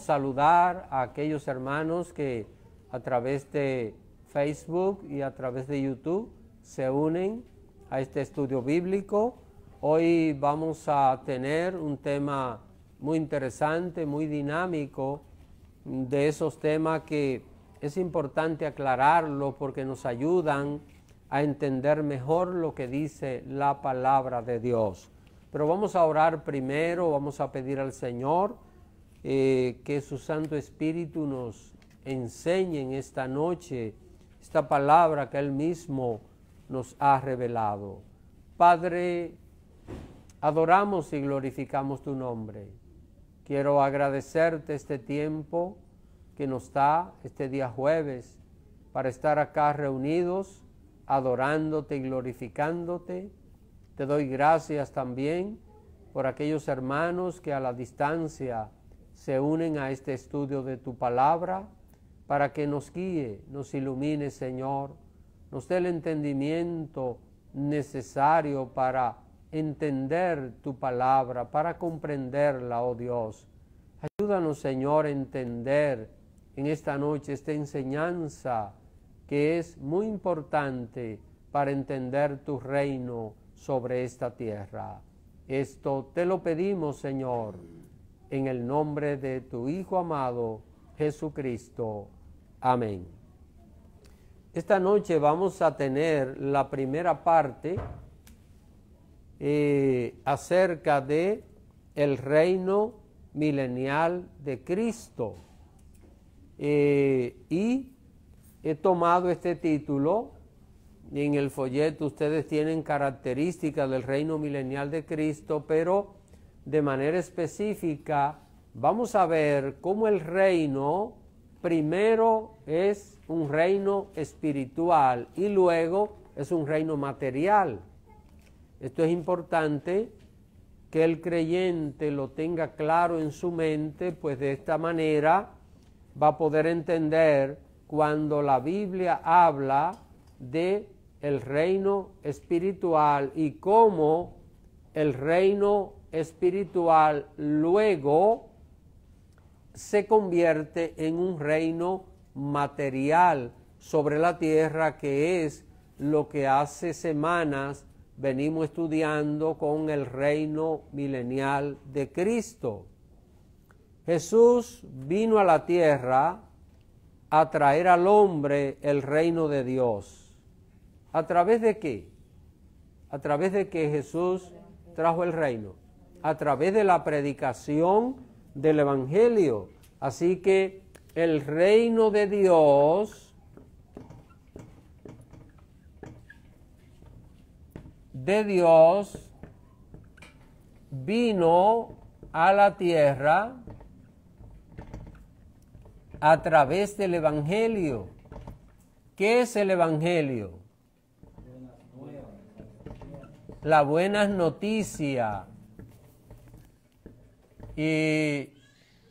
saludar a aquellos hermanos que a través de Facebook y a través de YouTube se unen a este estudio bíblico. Hoy vamos a tener un tema muy interesante, muy dinámico, de esos temas que es importante aclararlo porque nos ayudan a entender mejor lo que dice la palabra de Dios. Pero vamos a orar primero, vamos a pedir al Señor que su Santo Espíritu nos enseñe en esta noche esta palabra que Él mismo nos ha revelado. Padre, adoramos y glorificamos tu nombre. Quiero agradecerte este tiempo que nos da este día jueves para estar acá reunidos, adorándote y glorificándote. Te doy gracias también por aquellos hermanos que a la distancia se unen a este estudio de tu palabra para que nos guíe, nos ilumine, Señor, nos dé el entendimiento necesario para entender tu palabra, para comprenderla, oh Dios. Ayúdanos, Señor, a entender en esta noche esta enseñanza que es muy importante para entender tu reino sobre esta tierra. Esto te lo pedimos, Señor, en el nombre de tu Hijo amado, Jesucristo. Amén. Esta noche vamos a tener la primera parte acerca de el reino milenial de Cristo. Y he tomado este título, y en el folleto ustedes tienen características del reino milenial de Cristo, pero de manera específica vamos a ver cómo el reino primero es un reino espiritual y luego es un reino material. Esto es importante que el creyente lo tenga claro en su mente, pues de esta manera va a poder entender cuando la Biblia habla de el reino espiritual y cómo el reino espiritual luego se convierte en un reino material sobre la tierra, que es lo que hace semanas venimos estudiando con el reino milenial de Cristo. Jesús vino a la tierra a traer al hombre el reino de Dios. ¿A través de qué? ¿A través de que Jesús trajo el reino? A través de la predicación del Evangelio. Así que el reino de Dios vino a la tierra a través del Evangelio. ¿Qué es el Evangelio? La buena noticia. Y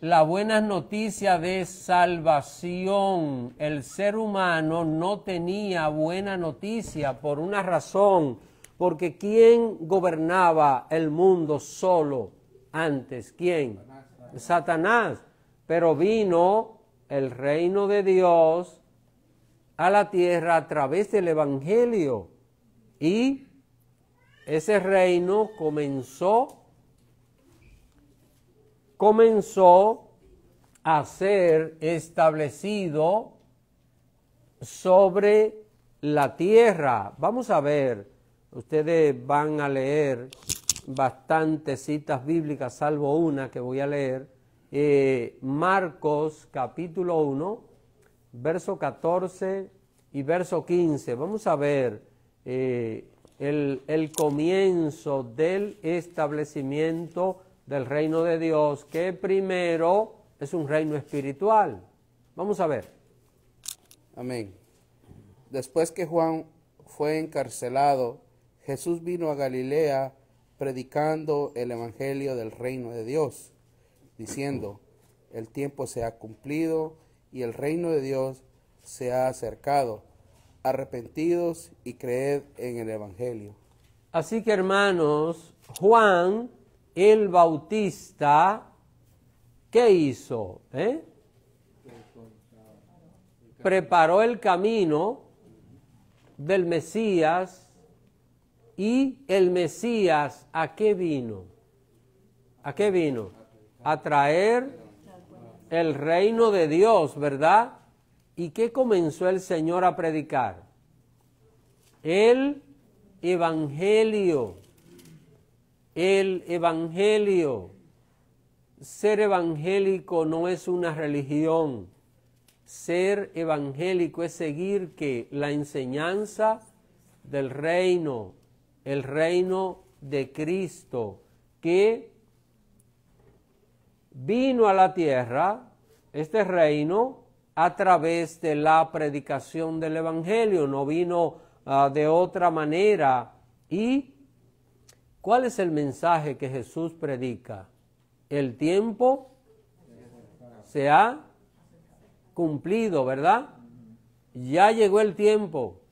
la buena noticia de salvación. El ser humano no tenía buena noticia por una razón, porque ¿quién gobernaba el mundo solo antes? ¿Quién? Satanás. Pero vino el reino de Dios a la tierra a través del Evangelio, y ese reino comenzó a ser establecido sobre la tierra. Vamos a ver, ustedes van a leer bastantes citas bíblicas, salvo una que voy a leer, Marcos capítulo 1, verso 14 y verso 15. Vamos a ver el comienzo del establecimiento del reino de Dios, que primero es un reino espiritual. Vamos a ver. Amén. Después que Juan fue encarcelado, Jesús vino a Galilea predicando el evangelio del reino de Dios, diciendo: el tiempo se ha cumplido y el reino de Dios se ha acercado. Arrepentidos y creed en el evangelio. Así que, hermanos, Juan el Bautista, ¿qué hizo? Preparó el camino del Mesías. Y el Mesías, ¿a qué vino? ¿A qué vino? A traer el reino de Dios, ¿verdad? ¿Y qué comenzó el Señor a predicar? El Evangelio. El Evangelio. Ser evangélico no es una religión. Ser evangélico es seguir que la enseñanza del reino, el reino de Cristo, que vino a la tierra, este reino, a través de la predicación del Evangelio, no vino de otra manera. ¿Y cuál es el mensaje que Jesús predica? El tiempo se ha cumplido, ¿verdad? Ya llegó el tiempo.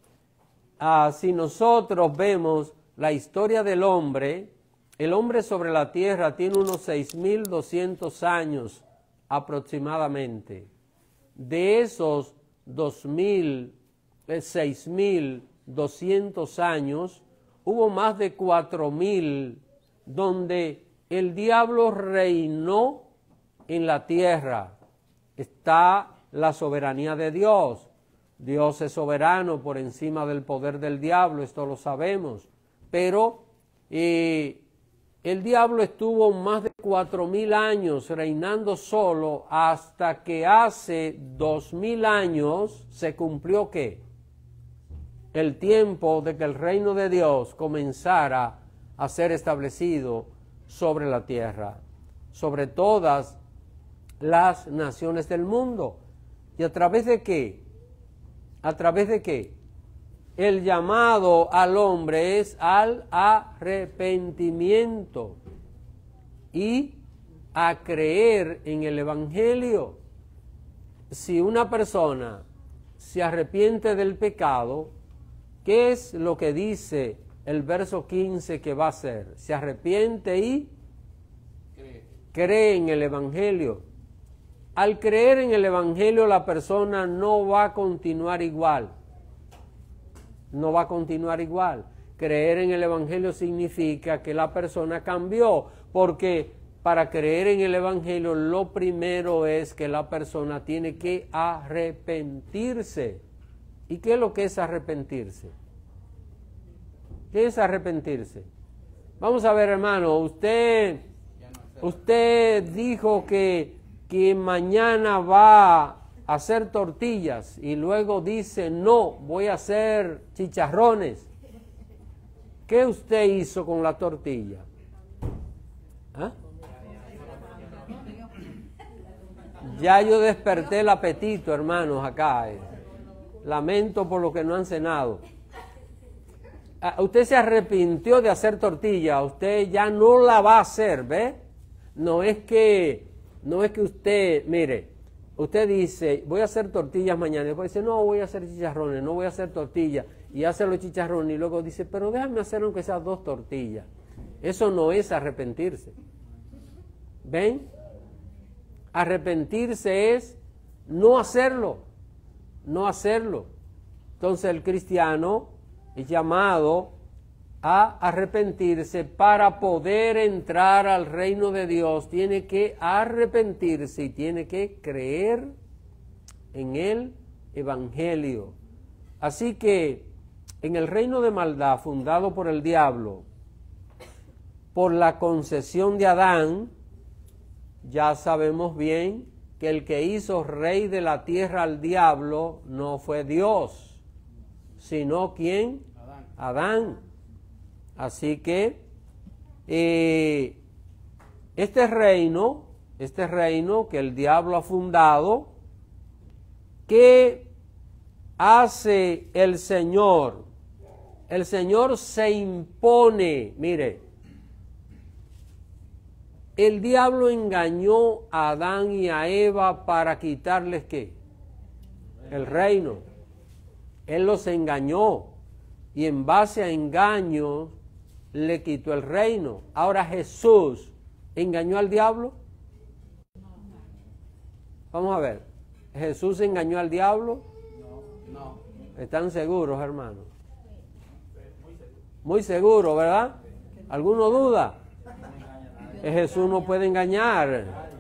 Si nosotros vemos la historia del hombre, el hombre sobre la tierra tiene unos 6,200 años aproximadamente. De esos 6,200 años, hubo más de 4,000 donde el diablo reinó en la tierra. Está la soberanía de Dios. Dios es soberano por encima del poder del diablo, esto lo sabemos. Pero el diablo estuvo más de 4,000 años reinando solo hasta que hace 2,000 años se cumplió ¿qué? El tiempo de que el reino de Dios comenzara a ser establecido sobre la tierra, sobre todas las naciones del mundo. ¿Y a través de qué? ¿A través de qué? El llamado al hombre es al arrepentimiento y a creer en el Evangelio. Si una persona se arrepiente del pecado, ¿qué es lo que dice el verso 15 que va a hacer? Se arrepiente y cree en el Evangelio. Al creer en el Evangelio, la persona no va a continuar igual. No va a continuar igual. Creer en el Evangelio significa que la persona cambió, porque para creer en el Evangelio lo primero es que la persona tiene que arrepentirse. ¿Y qué es lo que es arrepentirse? ¿Qué es arrepentirse? Vamos a ver, hermano, usted dijo que mañana va a hacer tortillas y luego dice, no, voy a hacer chicharrones. ¿Qué usted hizo con la tortilla? ¿Ah? Ya yo desperté el apetito, hermanos, acá. Lamento por lo que no han cenado. Usted se arrepintió de hacer tortilla, usted ya no la va a hacer, ¿ve? No es que usted, mire, usted dice, voy a hacer tortillas mañana, después dice, no, voy a hacer chicharrones, no voy a hacer tortillas, y hace los chicharrones, y luego dice, pero déjame hacer aunque sea 2 tortillas. Eso no es arrepentirse. ¿Ven? Arrepentirse es no hacerlo, no hacerlo. Entonces el cristiano es llamado a arrepentirse para poder entrar al reino de Dios. Tiene que arrepentirse y tiene que creer en el Evangelio. Así que en el reino de maldad fundado por el diablo, por la concesión de Adán, ya sabemos bien que el que hizo rey de la tierra al diablo no fue Dios, sino ¿quién? Adán. Así que este reino que el diablo ha fundado, ¿qué hace el Señor? El Señor se impone. Mire, el diablo engañó a Adán y a Eva para quitarles ¿qué? El reino. Él los engañó y en base a engaños le quitó el reino. Ahora Jesús engañó al diablo. Vamos a ver. ¿Jesús engañó al diablo? No. ¿Están seguros, hermanos? Muy seguro, ¿verdad? ¿Alguno duda? Jesús no puede engañar.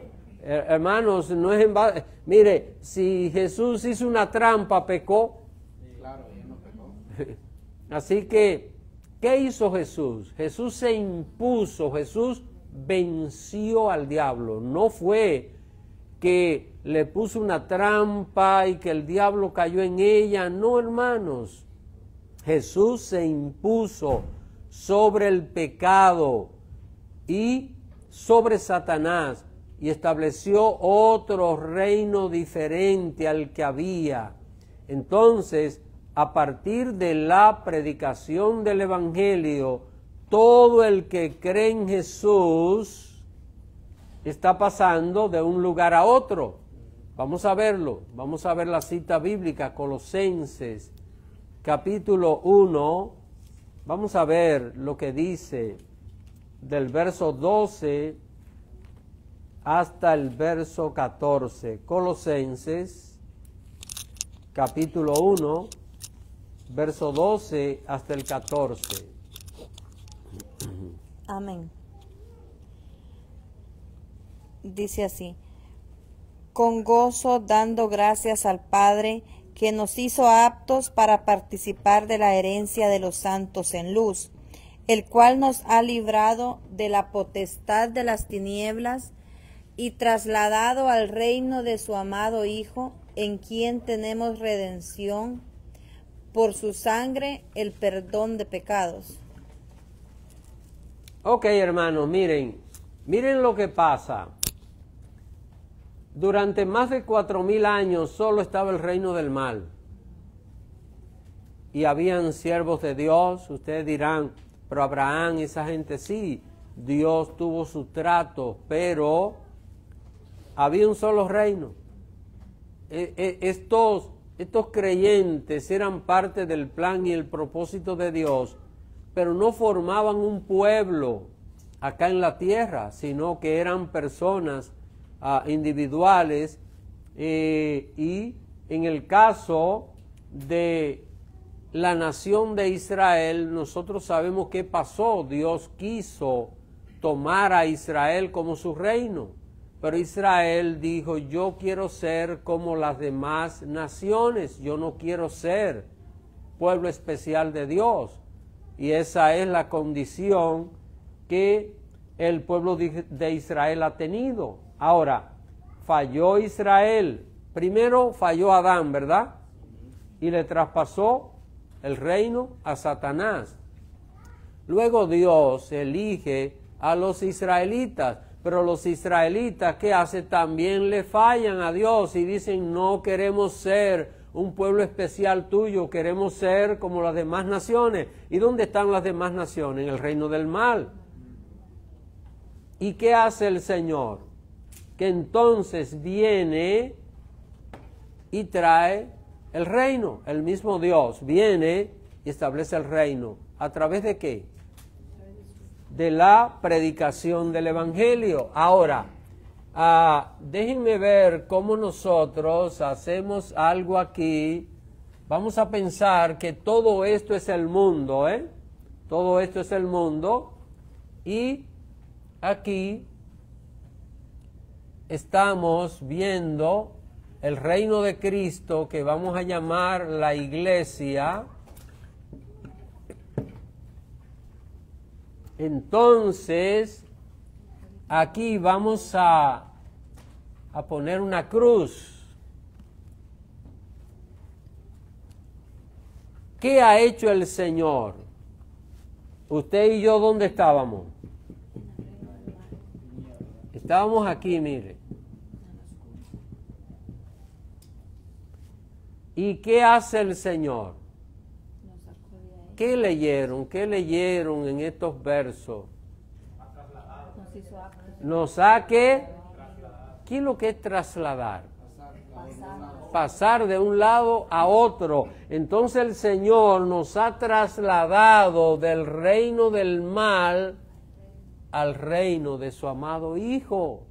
Hermanos, no es en base. Mire, si Jesús hizo una trampa, pecó. Claro, él no pecó. Así que, ¿qué hizo Jesús? Jesús se impuso, Jesús venció al diablo. No fue que le puso una trampa y que el diablo cayó en ella. No, hermanos. Jesús se impuso sobre el pecado y sobre Satanás y estableció otro reino diferente al que había. Entonces, a partir de la predicación del Evangelio, todo el que cree en Jesús está pasando de un lugar a otro. Vamos a verlo, vamos a ver la cita bíblica, Colosenses, capítulo 1, vamos a ver lo que dice del verso 12 hasta el verso 14. Colosenses, capítulo 1, verso 12 hasta el 14. Amén. Dice así: con gozo dando gracias al Padre, que nos hizo aptos para participar de la herencia de los santos en luz, el cual nos ha librado de la potestad de las tinieblas y trasladado al reino de su amado Hijo, en quien tenemos redención por su sangre, el perdón de pecados. Ok, hermanos, miren lo que pasa. Durante más de 4,000 años solo estaba el reino del mal. Y habían siervos de Dios. Ustedes dirán, pero Abraham, esa gente sí, Dios tuvo su trato, pero había un solo reino. Estos creyentes eran parte del plan y el propósito de Dios, pero no formaban un pueblo acá en la tierra, sino que eran personas individuales, y en el caso de la nación de Israel, nosotros sabemos qué pasó. Dios quiso tomar a Israel como su reino, pero Israel dijo: yo quiero ser como las demás naciones, yo no quiero ser pueblo especial de Dios. Y esa es la condición que el pueblo de Israel ha tenido. Ahora, falló Israel. Primero falló Adán, ¿verdad? Y le traspasó el reino a Satanás. Luego Dios elige a los israelitas, pero los israelitas, ¿qué hacen? También le fallan a Dios y dicen: no queremos ser un pueblo especial tuyo, queremos ser como las demás naciones. ¿Y dónde están las demás naciones? En el reino del mal. ¿Y qué hace el Señor? Que entonces viene y trae el reino. El mismo Dios viene y establece el reino. ¿A través de qué? De la predicación del Evangelio. Ahora, déjenme ver cómo nosotros hacemos algo aquí. Vamos a pensar que todo esto es el mundo, ¿eh? Todo esto es el mundo. Y aquí estamos viendo el reino de Cristo, que vamos a llamar la iglesia. Entonces, aquí vamos a poner una cruz. ¿Qué ha hecho el Señor? Usted y yo, ¿dónde estábamos? Estábamos aquí, mire. ¿Y qué hace el Señor? ¿Qué leyeron? ¿Qué leyeron en estos versos? Nos ha que... ¿Qué es lo que es trasladar? Pasar de un lado a otro. Entonces el Señor nos ha trasladado del reino del mal al reino de su amado Hijo.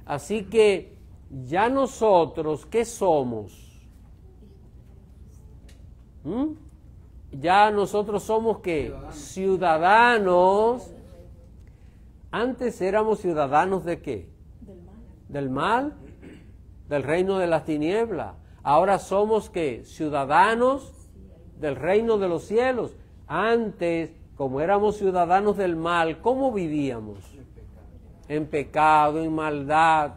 Así que ya nosotros, ¿qué somos? Ya nosotros somos ¿qué? Ciudadanos. Antes éramos ciudadanos ¿de qué? Del mal, del reino de las tinieblas. Ahora somos ¿qué? Ciudadanos del reino de los cielos. Antes, como éramos ciudadanos del mal, ¿cómo vivíamos? En pecado, en maldad.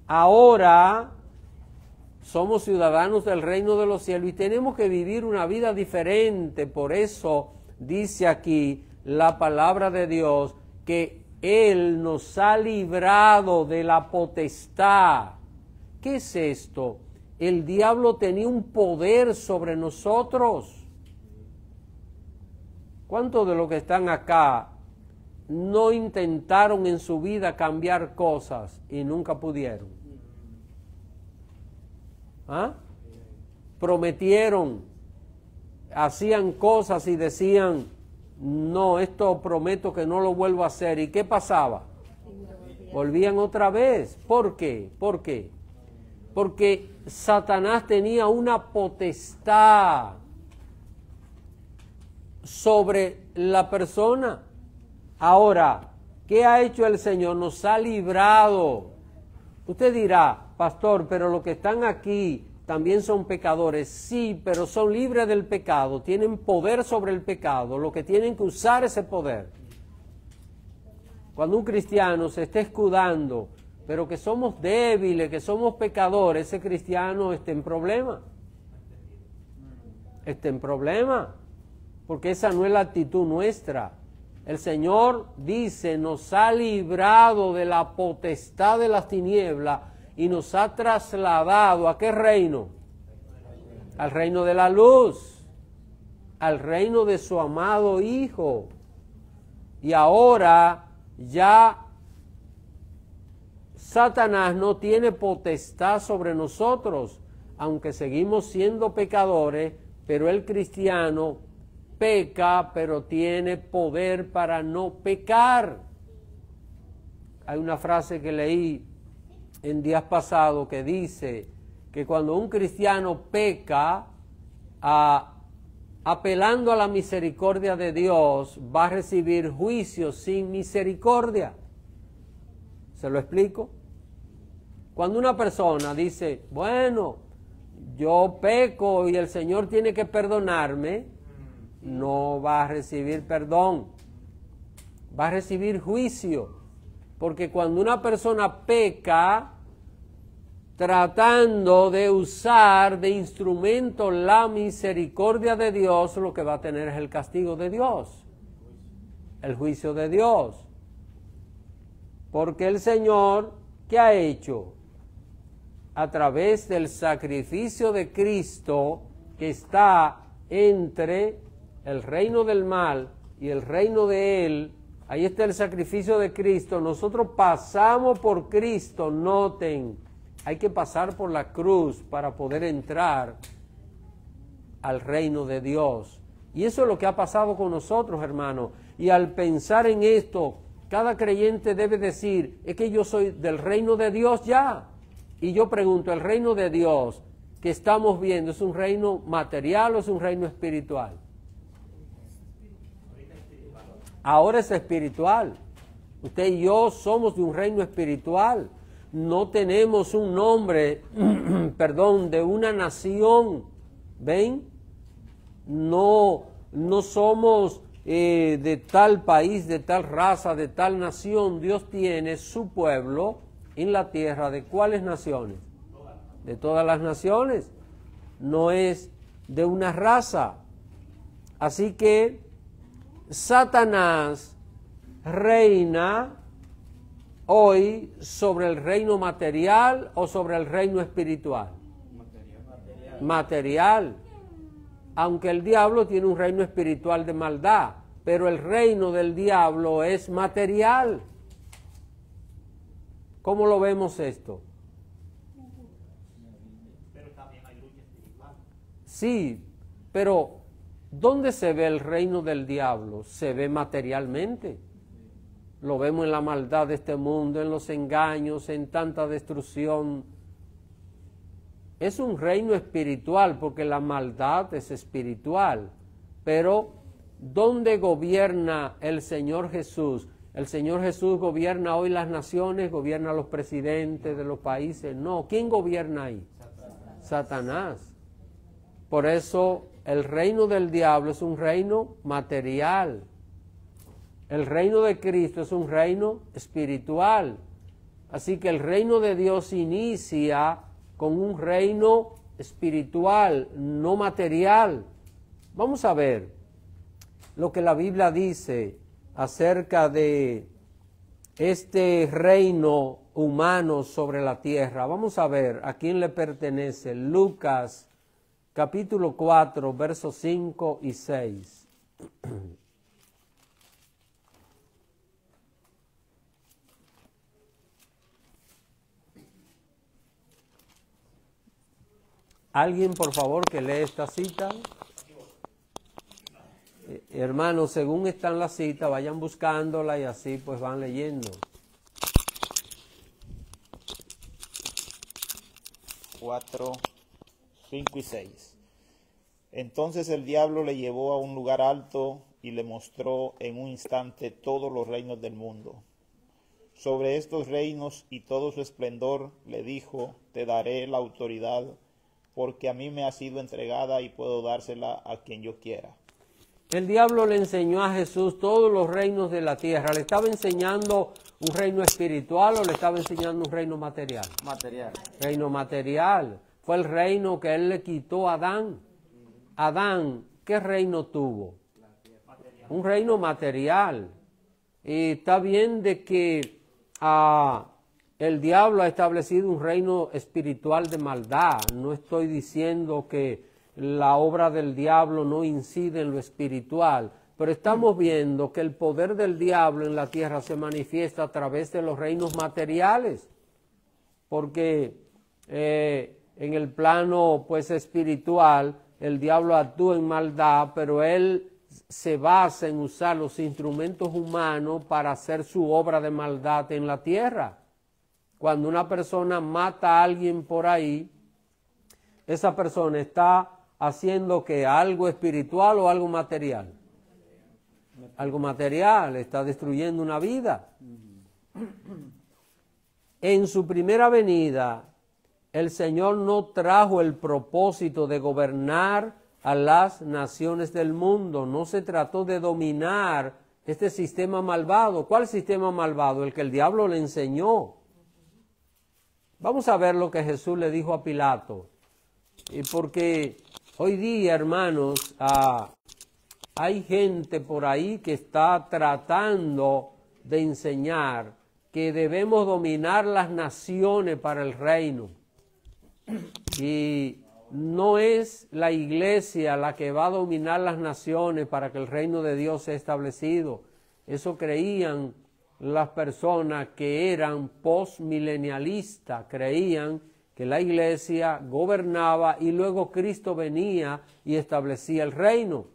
Ahora somos ciudadanos del reino de los cielos y tenemos que vivir una vida diferente. Por eso dice aquí la palabra de Dios que Él nos ha librado de la potestad. ¿Qué es esto? El diablo tenía un poder sobre nosotros. ¿Cuántos de los que están acá no intentaron en su vida cambiar cosas y nunca pudieron? ¿Ah? Prometieron, hacían cosas y decían, no, esto prometo que no lo vuelvo a hacer. ¿Y qué pasaba? Volvían otra vez. ¿Por qué? ¿Por qué? Porque Satanás tenía una potestad sobre la persona. Ahora, ¿qué ha hecho el Señor? Nos ha librado. Usted dirá, pastor, pero los que están aquí también son pecadores. Sí, pero son libres del pecado, tienen poder sobre el pecado, lo que tienen que usar ese poder. Cuando un cristiano se está escudando, pero que somos débiles, que somos pecadores, ese cristiano está en problema. Está en problema, porque esa no es la actitud nuestra. El Señor dice, nos ha librado de la potestad de las tinieblas y nos ha trasladado ¿a qué reino? Al reino de la luz, al reino de su amado Hijo. Y ahora ya Satanás no tiene potestad sobre nosotros, aunque seguimos siendo pecadores, pero el cristiano peca, pero tiene poder para no pecar. Hay una frase que leí en días pasados que dice que cuando un cristiano peca, apelando a la misericordia de Dios, va a recibir juicio sin misericordia. ¿Se lo explico? Cuando una persona dice, bueno, yo peco y el Señor tiene que perdonarme, no va a recibir perdón, va a recibir juicio. Porque cuando una persona peca, tratando de usar de instrumento la misericordia de Dios, lo que va a tener es el castigo de Dios, el juicio de Dios. Porque el Señor, ¿qué ha hecho? A través del sacrificio de Cristo, que está entre el reino del mal y el reino de Él, ahí está el sacrificio de Cristo. Nosotros pasamos por Cristo, noten, hay que pasar por la cruz para poder entrar al reino de Dios. Y eso es lo que ha pasado con nosotros, hermanos. Y al pensar en esto, cada creyente debe decir, es que yo soy del reino de Dios ya. Y yo pregunto, ¿el reino de Dios que estamos viendo es un reino material o es un reino espiritual? Ahora es espiritual. Usted y yo somos de un reino espiritual. No tenemos un nombre, perdón, de una nación. ¿Ven? No somos de tal país, de tal raza, de tal nación. Dios tiene su pueblo en la tierra. ¿De cuáles naciones? De todas las naciones. No es de una raza. Así que Satanás reina hoy sobre el reino material o sobre el reino espiritual. Material. Aunque el diablo tiene un reino espiritual de maldad, pero el reino del diablo es material. ¿Cómo lo vemos esto? Pero también hay lucha espiritual. Sí, pero ¿dónde se ve el reino del diablo? Se ve materialmente. lo vemos en la maldad de este mundo, en los engaños, en tanta destrucción. Es un reino espiritual porque la maldad es espiritual, pero ¿dónde gobierna el Señor Jesús? El Señor Jesús gobierna hoy las naciones, gobierna a los presidentes de los países. No, ¿quién gobierna ahí? Satanás. Por eso el reino del diablo es un reino material. El reino de Cristo es un reino espiritual. Así que el reino de Dios inicia con un reino espiritual, no material. Vamos a ver lo que la Biblia dice acerca de este reino humano sobre la tierra. Vamos a ver a quién le pertenece. Lucas capítulo 4, versos 5 y 6. ¿Alguien, por favor, que lee esta cita? Hermanos, según está en la cita, vayan buscándola y así pues van leyendo. 4, 5 y 6. Entonces el diablo le llevó a un lugar alto y le mostró en un instante todos los reinos del mundo. Sobre estos reinos y todo su esplendor le dijo: te daré la autoridad, porque a mí me ha sido entregada y puedo dársela a quien yo quiera. El diablo le enseñó a Jesús todos los reinos de la tierra. ¿Le estaba enseñando un reino espiritual o le estaba enseñando un reino material? Material. Reino material. Fue el reino que él le quitó a Adán. Adán, ¿qué reino tuvo? Un reino material. Y está bien de que el diablo ha establecido un reino espiritual de maldad. No estoy diciendo que la obra del diablo no incide en lo espiritual, pero estamos viendo que el poder del diablo en la tierra se manifiesta a través de los reinos materiales, porque en el plano pues espiritual el diablo actúa en maldad, pero él se basa en usar los instrumentos humanos para hacer su obra de maldad en la tierra. Cuando una persona mata a alguien por ahí, esa persona está haciendo que algo espiritual o algo material. Algo material, está destruyendo una vida. En su primera venida, el Señor no trajo el propósito de gobernar a las naciones del mundo. No se trató de dominar este sistema malvado. ¿Cuál sistema malvado? El que el diablo le enseñó. Vamos a ver lo que Jesús le dijo a Pilato. Porque hoy día, hermanos, hay gente por ahí que está tratando de enseñar que debemos dominar las naciones para el reino. Y no es la iglesia la que va a dominar las naciones para que el reino de Dios sea establecido. Eso creían las personas que eran postmilenialistas, creían que la iglesia gobernaba y luego Cristo venía y establecía el reino.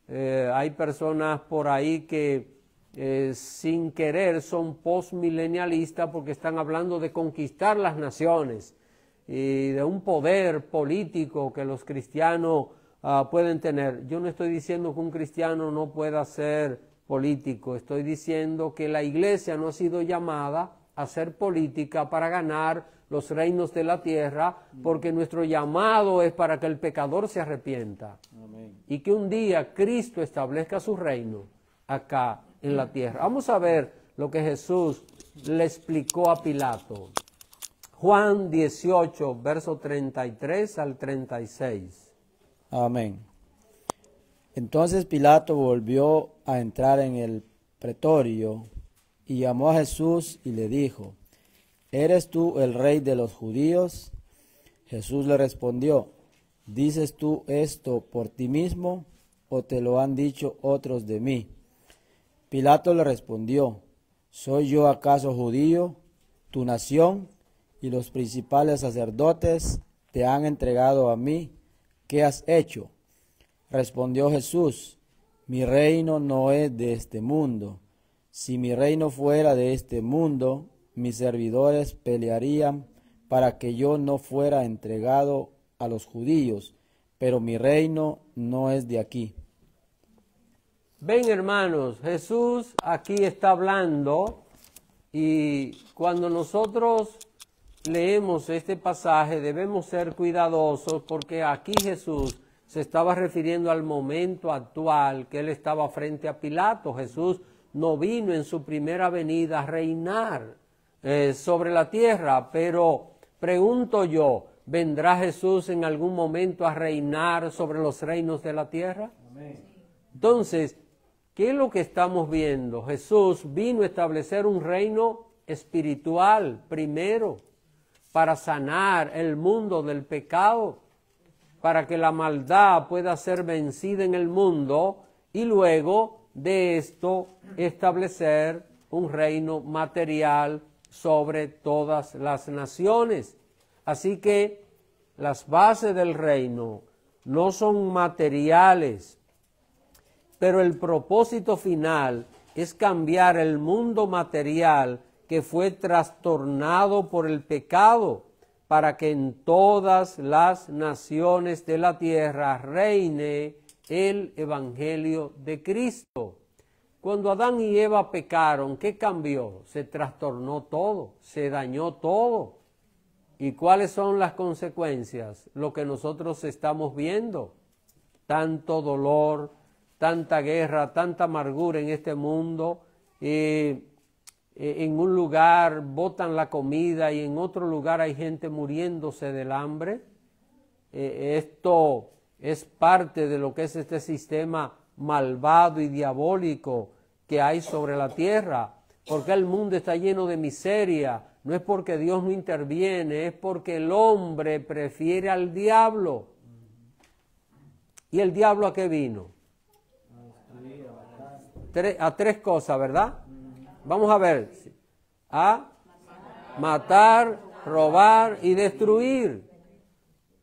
Hay personas por ahí que sin querer son postmilenialistas porque están hablando de conquistar las naciones y de un poder político que los cristianos pueden tener. Yo no estoy diciendo que un cristiano no pueda ser político, estoy diciendo que la iglesia no ha sido llamada a ser política para ganar los reinos de la tierra, porque nuestro llamado es para que el pecador se arrepienta. Amén. Y que un día Cristo establezca su reino acá en la tierra. Vamos a ver lo que Jesús le explicó a Pilato. Juan 18, verso 33 al 36. Amén. Entonces Pilato volvió a entrar en el pretorio y llamó a Jesús y le dijo: ¿eres tú el rey de los judíos? Jesús le respondió: ¿dices tú esto por ti mismo o te lo han dicho otros de mí? Pilato le respondió: ¿soy yo acaso judío? Tu nación y los principales sacerdotes te han entregado a mí. ¿Qué has hecho? Respondió Jesús: mi reino no es de este mundo. Si mi reino fuera de este mundo, mis servidores pelearían para que yo no fuera entregado a los judíos, pero mi reino no es de aquí. Ven, hermanos, Jesús aquí está hablando, y cuando nosotros leemos este pasaje debemos ser cuidadosos, porque aquí Jesús se estaba refiriendo al momento actual, que él estaba frente a Pilato. Jesús no vino en su primera venida a reinar sobre la tierra, pero pregunto yo, ¿vendrá Jesús en algún momento a reinar sobre los reinos de la tierra? Amén. Entonces, ¿qué es lo que estamos viendo? Jesús vino a establecer un reino espiritual primero, para sanar el mundo del pecado, para que la maldad pueda ser vencida en el mundo, y luego de esto establecer un reino material sobre todas las naciones. Así que las bases del reino no son materiales, pero el propósito final es cambiar el mundo material que fue trastornado por el pecado, para que en todas las naciones de la tierra reine el Evangelio de Cristo. Cuando Adán y Eva pecaron, ¿qué cambió? Se trastornó todo, se dañó todo. ¿Y cuáles son las consecuencias? Lo que nosotros estamos viendo: tanto dolor, tanta guerra, tanta amargura en este mundo. En un lugar botan la comida y en otro lugar hay gente muriéndose del hambre. Esto es parte de lo que es este sistema malvado y diabólico que hay sobre la tierra. Porque el mundo está lleno de miseria. No es porque Dios no interviene, es porque el hombre prefiere al diablo. ¿Y el diablo a qué vino? A tres cosas, ¿verdad? Vamos a ver: a matar, robar y destruir.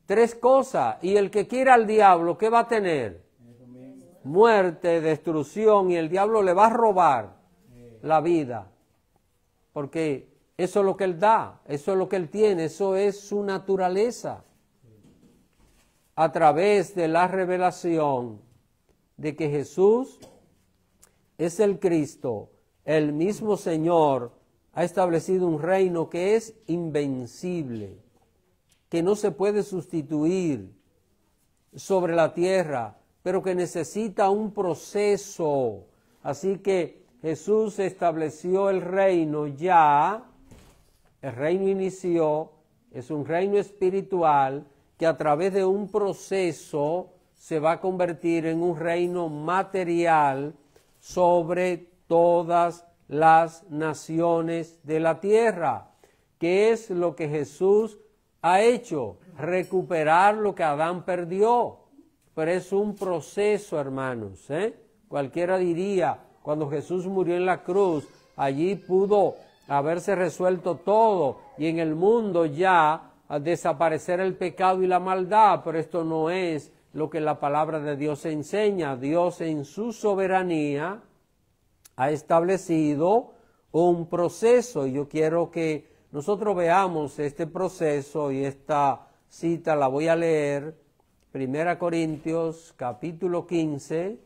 Tres cosas. Y el que quiera al diablo, ¿qué va a tener? Muerte, destrucción, y el diablo le va a robar la vida. Porque eso es lo que él da, eso es lo que él tiene, eso es su naturaleza. A través de la revelación de que Jesús es el Cristo, el mismo Señor, ha establecido un reino que es invencible, que no se puede sustituir sobre la tierra, pero que necesita un proceso. Así que Jesús estableció el reino ya, el reino inició, es un reino espiritual que a través de un proceso se va a convertir en un reino material sobre todas las naciones de la tierra. ¿Qué es lo que Jesús ha hecho? Recuperar lo que Adán perdió. Pero es un proceso, hermanos. Cualquiera diría, cuando Jesús murió en la cruz, allí pudo haberse resuelto todo y en el mundo ya a desaparecer el pecado y la maldad, pero esto no es lo que la palabra de Dios enseña. Dios en su soberanía ha establecido un proceso, y yo quiero que nosotros veamos este proceso, y esta cita la voy a leer, 1 Corintios capítulo 15,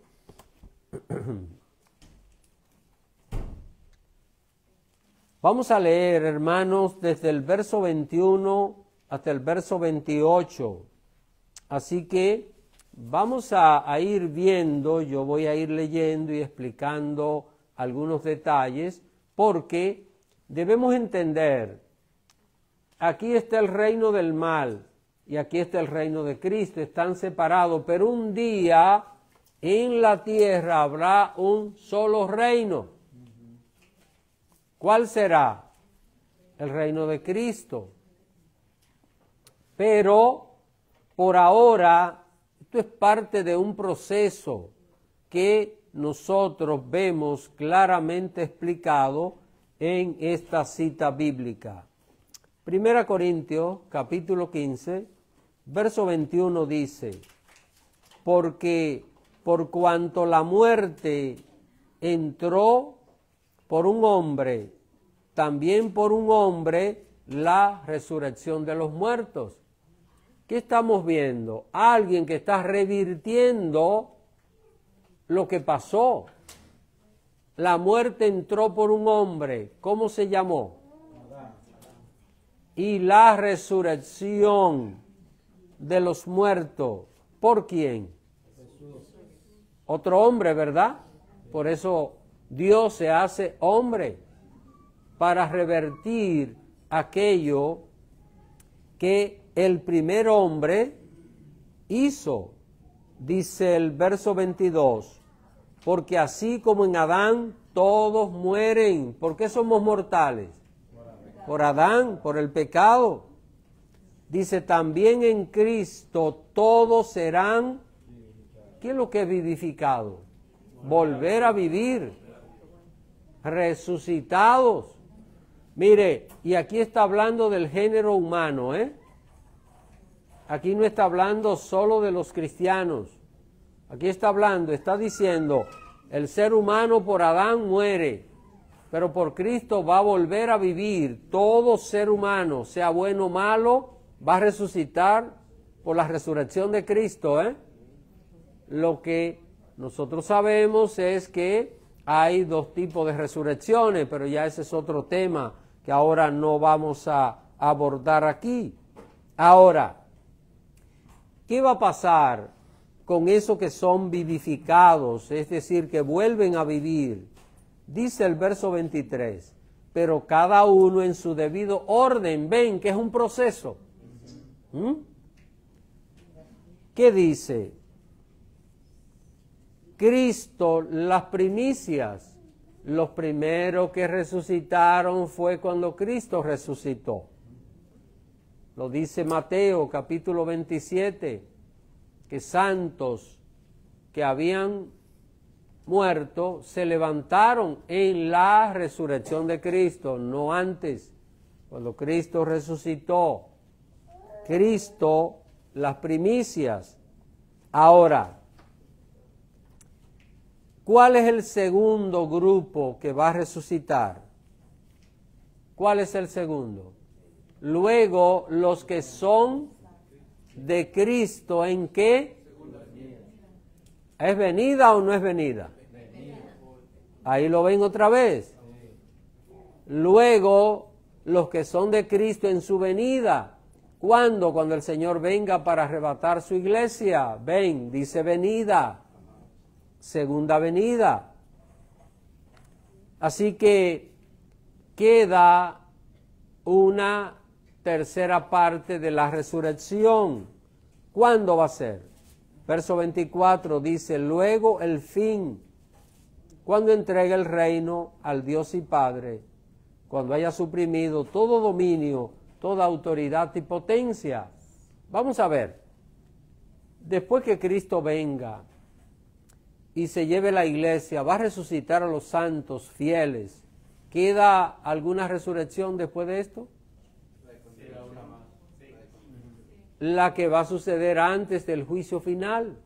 vamos a leer, hermanos, desde el verso 21 hasta el verso 28, así que vamos a ir viendo, yo voy a ir leyendo y explicando algunos detalles, porque debemos entender, aquí está el reino del mal y aquí está el reino de Cristo, están separados, pero un día en la tierra habrá un solo reino. ¿Cuál será? El reino de Cristo. Pero por ahora esto es parte de un proceso que nosotros vemos claramente explicado en esta cita bíblica. 1 Corintios capítulo 15, verso 21 dice: porque por cuanto la muerte entró por un hombre, también por un hombre la resurrección de los muertos. ¿Qué estamos viendo? Alguien que está revirtiendo lo que pasó. La muerte entró por un hombre. ¿Cómo se llamó? Y la resurrección de los muertos. ¿Por quién? Otro hombre, ¿verdad? Por eso Dios se hace hombre, para revertir aquello que el primer hombre hizo. Dice el verso 22, porque así como en Adán todos mueren. ¿Por qué somos mortales? Por Adán, por el pecado. Dice, también en Cristo todos serán, ¿qué es lo que es vivificado? Volver a vivir, resucitados. Mire, y aquí está hablando del género humano, ¿eh? Aquí no está hablando solo de los cristianos. Aquí está hablando, está diciendo, el ser humano por Adán muere, pero por Cristo va a volver a vivir. Todo ser humano, sea bueno o malo, va a resucitar por la resurrección de Cristo, ¿eh? Lo que nosotros sabemos es que hay dos tipos de resurrecciones, pero ya ese es otro tema que ahora no vamos a abordar aquí. Ahora, ¿qué va a pasar con esos que son vivificados, es decir, que vuelven a vivir? Dice el verso 23, pero cada uno en su debido orden. Ven que es un proceso. ¿Qué dice? Cristo, las primicias, los primeros que resucitaron fue cuando Cristo resucitó. Lo dice Mateo capítulo 27, que santos que habían muerto se levantaron en la resurrección de Cristo, no antes. Cuando Cristo resucitó, Cristo, las primicias. Ahora, ¿cuál es el segundo grupo que va a resucitar? ¿Cuál es el segundo? Luego, los que son de Cristo, ¿en qué? ¿Es venida o no es venida? Ahí lo ven otra vez. Luego, los que son de Cristo en su venida. ¿Cuándo? Cuando el Señor venga para arrebatar su iglesia. Ven, dice venida. Segunda venida. Así que queda una tercera parte de la resurrección. ¿Cuándo va a ser? Verso 24 dice, luego el fin, cuando entregue el reino al Dios y Padre, cuando haya suprimido todo dominio, toda autoridad y potencia. Vamos a ver, después que Cristo venga y se lleve la iglesia, va a resucitar a los santos fieles. ¿Queda alguna resurrección después de esto? La que va a suceder antes del juicio final,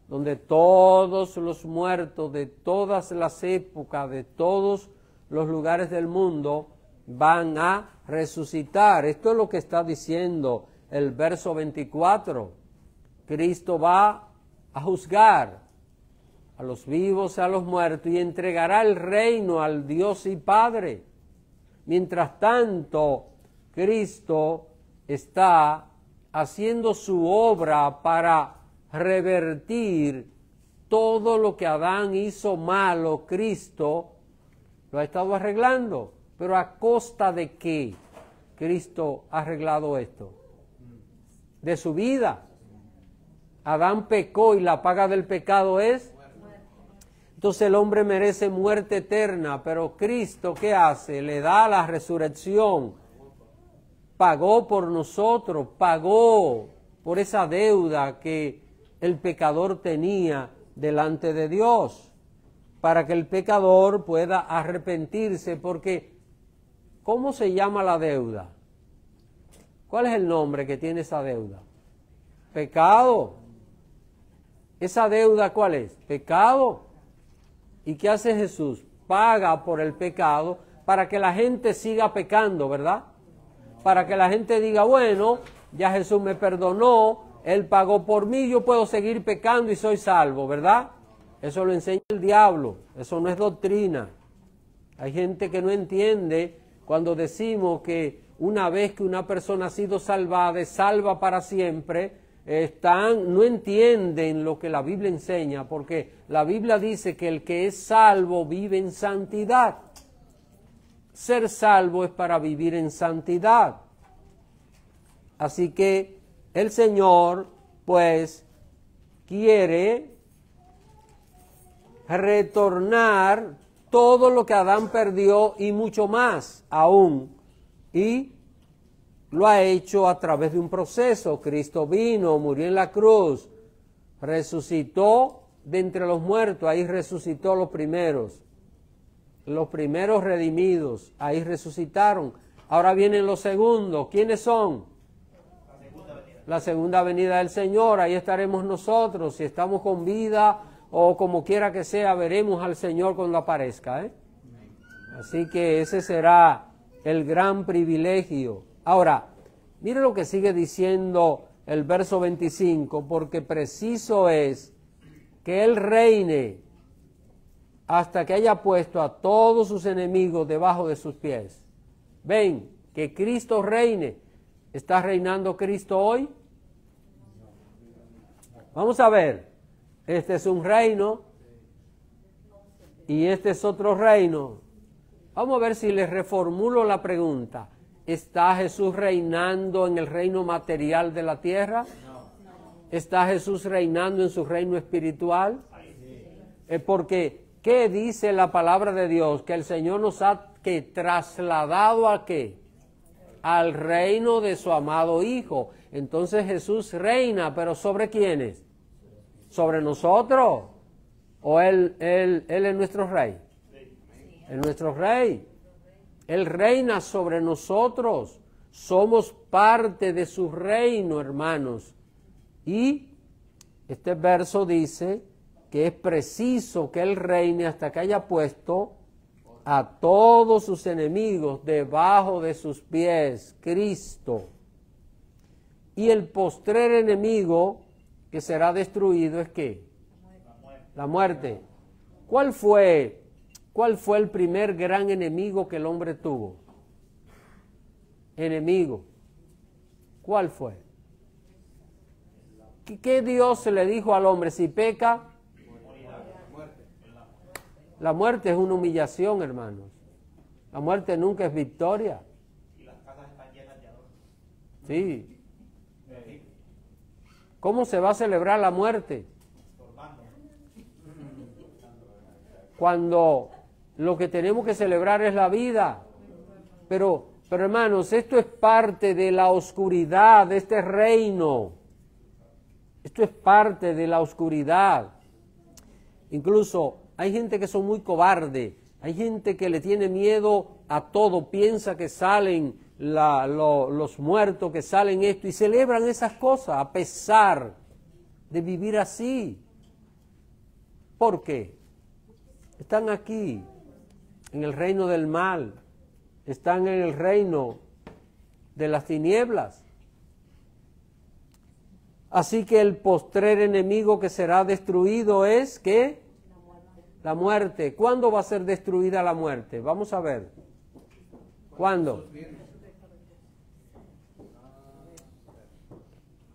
donde todos los muertos de todas las épocas, de todos los lugares del mundo, van a resucitar. Esto es lo que está diciendo el verso 24. Cristo va a juzgar a los vivos y a los muertos y entregará el reino al Dios y Padre. Mientras tanto, Cristo está haciendo su obra para revertir todo lo que Adán hizo malo. Cristo lo ha estado arreglando. Pero ¿a costa de qué Cristo ha arreglado esto? De su vida. Adán pecó y la paga del pecado es. Entonces el hombre merece muerte eterna, pero Cristo, ¿qué hace? Le da la resurrección. Pagó por nosotros, pagó por esa deuda que el pecador tenía delante de Dios, para que el pecador pueda arrepentirse, porque ¿cómo se llama la deuda? ¿Cuál es el nombre que tiene esa deuda? Pecado. ¿Esa deuda cuál es? Pecado. ¿Y qué hace Jesús? paga por el pecado para que la gente siga pecando, ¿verdad? Para que la gente diga, bueno, ya Jesús me perdonó, Él pagó por mí, yo puedo seguir pecando y soy salvo, ¿verdad? Eso lo enseña el diablo, eso no es doctrina. Hay gente que no entiende cuando decimos que una vez que una persona ha sido salvada, es salva para siempre, no entienden lo que la Biblia enseña, porque la Biblia dice que el que es salvo vive en santidad. Ser salvo es para vivir en santidad. Así que el Señor, pues, quiere retornar todo lo que Adán perdió y mucho más aún. Y lo ha hecho a través de un proceso. Cristo vino, murió en la cruz, resucitó de entre los muertos, ahí resucitó los primeros redimidos, ahí resucitaron. Ahora vienen los segundos. ¿Quiénes son? La segunda venida del Señor, ahí estaremos nosotros, si estamos con vida o como quiera que sea, veremos al Señor cuando aparezca, ¿eh? Así que ese será el gran privilegio. Ahora, mire lo que sigue diciendo el verso 25, porque preciso es que Él reine hasta que haya puesto a todos sus enemigos debajo de sus pies. Ven, que Cristo reine. ¿Está reinando Cristo hoy? Vamos a ver. Este es un reino y este es otro reino. Vamos a ver si les reformulo la pregunta. ¿Está Jesús reinando en el reino material de la tierra? ¿Está Jesús reinando en su reino espiritual? Porque, ¿qué dice la palabra de Dios? Que el Señor nos ha trasladado ¿a qué? Al reino de su amado Hijo. Entonces Jesús reina, pero ¿sobre quiénes? ¿Sobre nosotros? ¿O Él es nuestro rey? Es nuestro rey. Él reina sobre nosotros. Somos parte de su reino, hermanos. Y este verso dice que es preciso que Él reine hasta que haya puesto a todos sus enemigos debajo de sus pies, Cristo. Y el postrer enemigo que será destruido es ¿qué? La muerte. ¿Cuál fue el primer gran enemigo que el hombre tuvo? Enemigo. ¿Cuál fue? ¿Qué Dios le dijo al hombre? Si peca, la muerte es una humillación, hermanos. La muerte nunca es victoria. Y las casas están llenas de adornos. Sí. ¿Cómo se va a celebrar la muerte? Cuando lo que tenemos que celebrar es la vida. Pero hermanos, esto es parte de la oscuridad de este reino. Esto es parte de la oscuridad. Incluso hay gente que son muy cobarde. Hay gente que le tiene miedo a todo. Piensa que salen los muertos, que salen esto. Y celebran esas cosas a pesar de vivir así. ¿Por qué? Están aquí, en el reino del mal. Están en el reino de las tinieblas. Así que el postrer enemigo que será destruido es, ¿qué? La muerte. ¿Cuándo va a ser destruida la muerte? Vamos a ver. ¿Cuándo?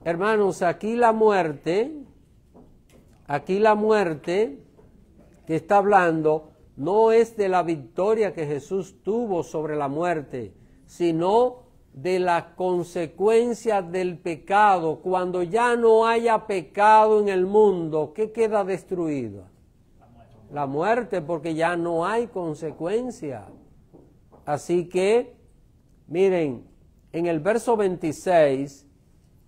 Hermanos, aquí la muerte que está hablando no es de la victoria que Jesús tuvo sobre la muerte, sino de la consecuencia del pecado. Cuando ya no haya pecado en el mundo, ¿qué queda destruido? La muerte, porque ya no hay consecuencia. Así que, miren, en el verso 26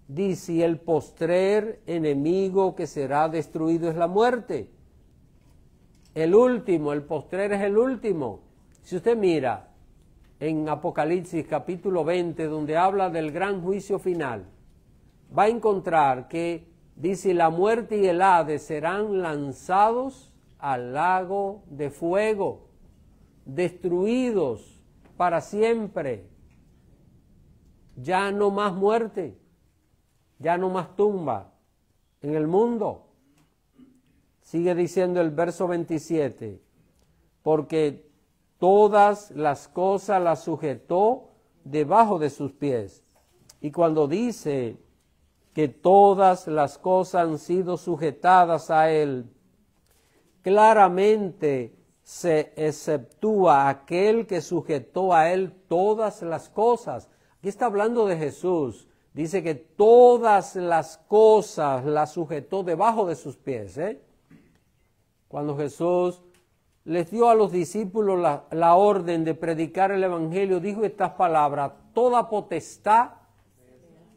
dice, el postrer enemigo que será destruido es la muerte. El último, el postrer es el último. Si usted mira en Apocalipsis capítulo 20, donde habla del gran juicio final, va a encontrar que dice, la muerte y el Hades serán lanzados al lago de fuego. destruidos para siempre. Ya no más muerte, ya no más tumba en el mundo. Sigue diciendo el verso 27, porque todas las cosas las sujetó debajo de sus pies. Y cuando dice que todas las cosas han sido sujetadas a él, claramente se exceptúa aquel que sujetó a él todas las cosas. Aquí está hablando de Jesús. Dice que todas las cosas las sujetó debajo de sus pies. Cuando Jesús les dio a los discípulos la orden de predicar el Evangelio, dijo estas palabras: toda potestad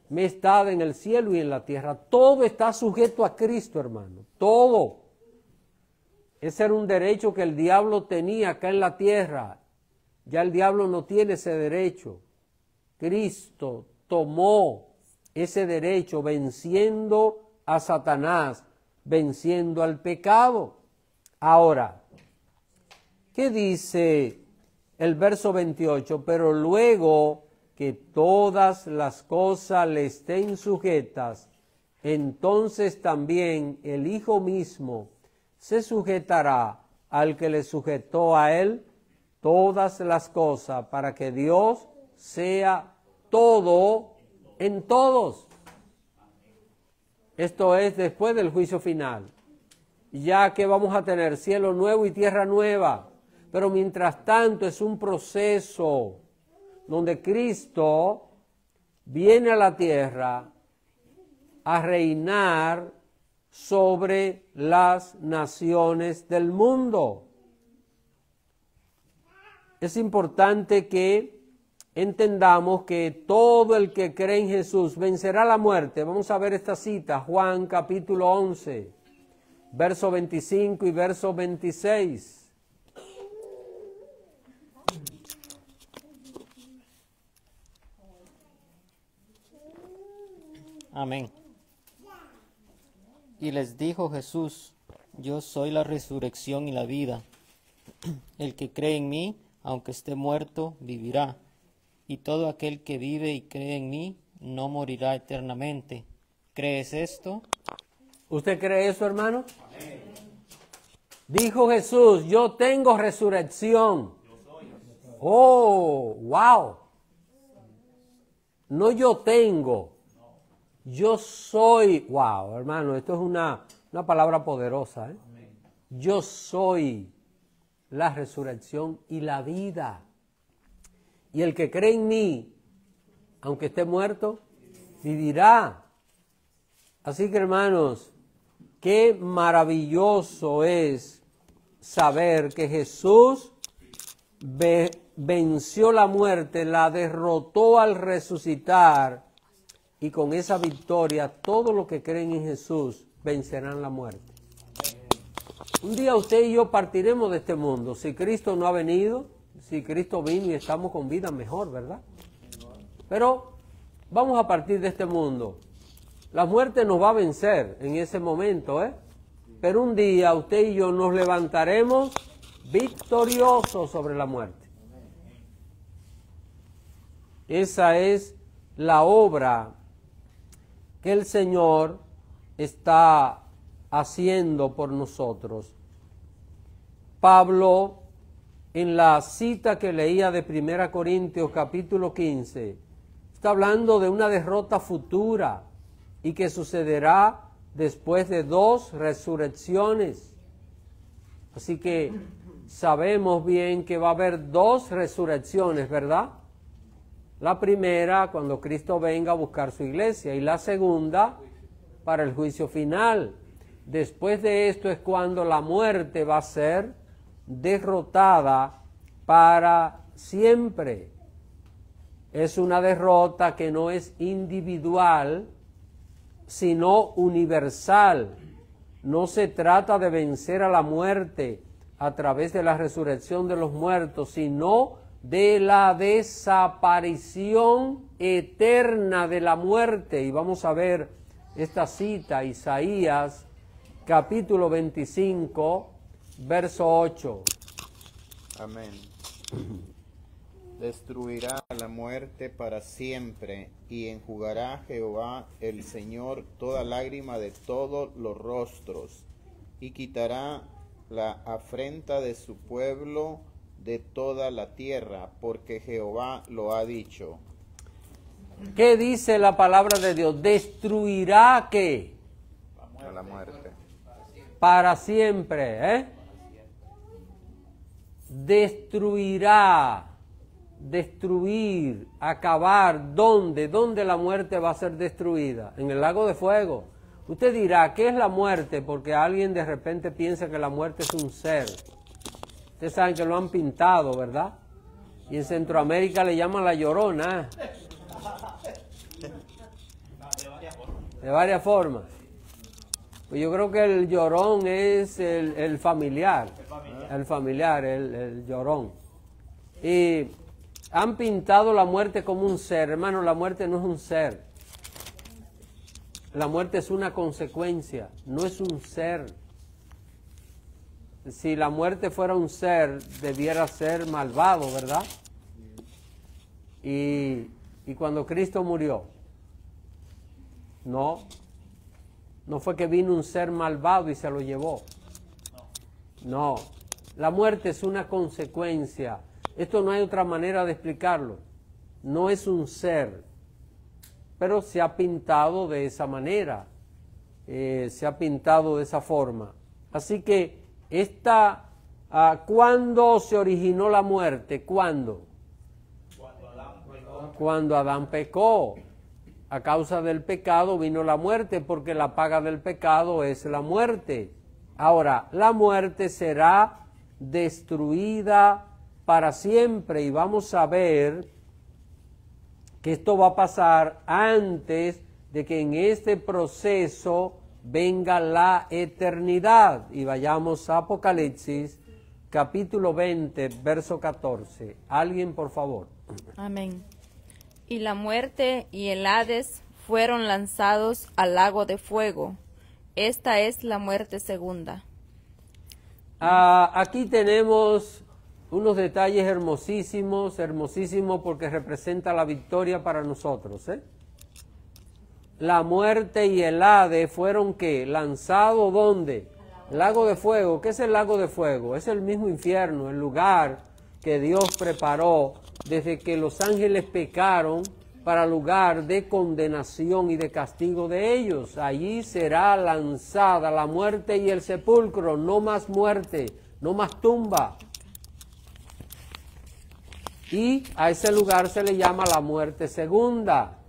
me está dada en el cielo y en la tierra. Todo está sujeto a Cristo, hermano. Todo. Ese era un derecho que el diablo tenía acá en la tierra. Ya el diablo no tiene ese derecho. Cristo tomó ese derecho venciendo a Satanás, venciendo al pecado. Ahora, ¿qué dice el verso 28? Pero luego que todas las cosas le estén sujetas, entonces también el Hijo mismo se sujetará al que le sujetó a él todas las cosas, para que Dios sea todo en todos. Esto es después del juicio final, ya que vamos a tener cielo nuevo y tierra nueva. Pero mientras tanto es un proceso donde Cristo viene a la tierra a reinar sobre las naciones del mundo. Es importante que entendamos que todo el que cree en Jesús vencerá la muerte. Vamos a ver esta cita, Juan capítulo 11, verso 25 y verso 26. Amén. Y les dijo Jesús: yo soy la resurrección y la vida. El que cree en mí, aunque esté muerto, vivirá. Y todo aquel que vive y cree en mí, no morirá eternamente. ¿Crees esto? ¿Usted cree eso, hermano? Amén. Dijo Jesús: yo tengo resurrección. Oh, wow. No yo tengo. Yo soy. Wow, hermano, esto es una palabra poderosa. Yo soy la resurrección y la vida. Y el que cree en mí, aunque esté muerto, vivirá. Así que, hermanos, qué maravilloso es saber que Jesús venció la muerte, la derrotó al resucitar, y con esa victoria todos los que creen en Jesús vencerán la muerte. Un día usted y yo partiremos de este mundo. Si Cristo no ha venido, si Cristo vino y estamos con vida, mejor, ¿verdad? Pero vamos a partir de este mundo. La muerte nos va a vencer en ese momento, Pero un día usted y yo nos levantaremos victoriosos sobre la muerte. Esa es la obra que el Señor está haciendo por nosotros. Pablo, en la cita que leía de 1 Corintios capítulo 15, está hablando de una derrota futura y que sucederá después de 2 resurrecciones. Así que sabemos bien que va a haber 2 resurrecciones, ¿verdad? La primera, cuando Cristo venga a buscar su iglesia, y la segunda, para el juicio final. Después de esto es cuando la muerte va a ser derrotada para siempre. Es una derrota que no es individual, sino universal. No se trata de vencer a la muerte a través de la resurrección de los muertos, sino de la desaparición eterna de la muerte. Y vamos a ver esta cita, Isaías capítulo 25, verso 8. Amén. Destruirá la muerte para siempre, y enjugará Jehová el Señor toda lágrima de todos los rostros, y quitará la afrenta de su pueblo de toda la tierra, porque Jehová lo ha dicho. ¿Qué dice la palabra de Dios? Destruirá ¿qué? A la muerte. Para siempre, ¿eh? Destruirá. Destruir, acabar. ¿Dónde? ¿Dónde la muerte va a ser destruida? En el lago de fuego. Usted dirá, ¿qué es la muerte? Porque alguien de repente piensa que la muerte es un ser. Ustedes saben que lo han pintado, ¿verdad? Y en Centroamérica le llaman la llorona. De varias formas. Pues yo creo que el llorón es el familiar. El familiar, el llorón. Y han pintado la muerte como un ser. Hermano, la muerte no es un ser. La muerte es una consecuencia, no es un ser. Si la muerte fuera un ser, debiera ser malvado, ¿verdad? Y cuando Cristo murió, no fue que vino un ser malvado y se lo llevó. No, la muerte es una consecuencia. Esto no hay otra manera de explicarlo. No es un ser, pero se ha pintado de esa manera, se ha pintado de esa forma. Así que ¿cuándo se originó la muerte? ¿Cuándo? Cuando Adán pecó. A causa del pecado vino la muerte, porque la paga del pecado es la muerte. Ahora, la muerte será destruida para siempre, y vamos a ver que esto va a pasar antes de que en este proceso venga la eternidad. Y vayamos a Apocalipsis, capítulo 20, verso 14. Alguien, por favor. Amén. Y la muerte y el Hades fueron lanzados al lago de fuego. Esta es la muerte segunda. Aquí tenemos unos detalles hermosísimos, porque representa la victoria para nosotros, ¿eh? La muerte y el Hades fueron ¿qué? Lanzados ¿dónde? Lago de fuego. ¿Qué es el lago de fuego? Es el mismo infierno, el lugar que Dios preparó desde que los ángeles pecaron para lugar de condenación y de castigo de ellos. Allí será lanzada la muerte y el sepulcro. No más muerte, no más tumba. Y a ese lugar se le llama la muerte segunda.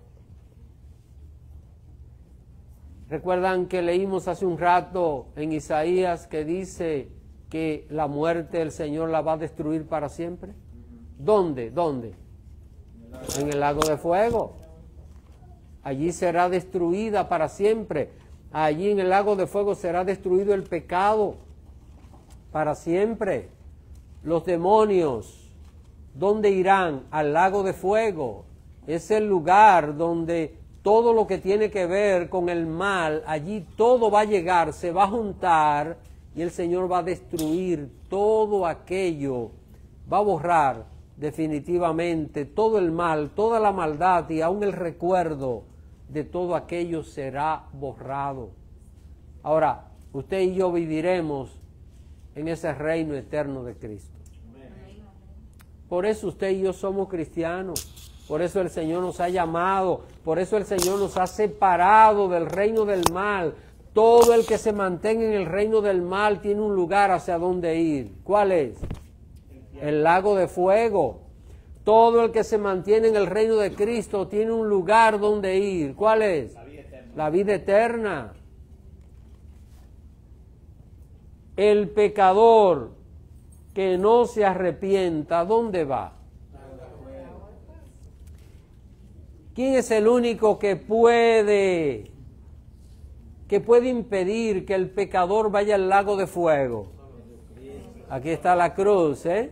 ¿Recuerdan que leímos hace un rato en Isaías que dice que la muerte el Señor la va a destruir para siempre? ¿Dónde? ¿Dónde? En el lago de fuego. Allí será destruida para siempre. Allí en el lago de fuego será destruido el pecado para siempre. Los demonios, ¿dónde irán? Al lago de fuego. Es el lugar donde todo lo que tiene que ver con el mal, allí todo va a llegar, se va a juntar y el Señor va a destruir todo aquello, va a borrar definitivamente todo el mal, toda la maldad, y aún el recuerdo de todo aquello será borrado. Ahora, usted y yo viviremos en ese reino eterno de Cristo. Por eso usted y yo somos cristianos. Por eso el Señor nos ha llamado, por eso el Señor nos ha separado del reino del mal. Todo el que se mantenga en el reino del mal tiene un lugar hacia donde ir. ¿Cuál es? El lago de fuego. Todo el que se mantiene en el reino de Cristo tiene un lugar donde ir. ¿Cuál es? La vida eterna. El pecador que no se arrepienta, ¿dónde va? ¿Quién es el único que puede impedir que el pecador vaya al lago de fuego? Aquí está la cruz, ¿eh?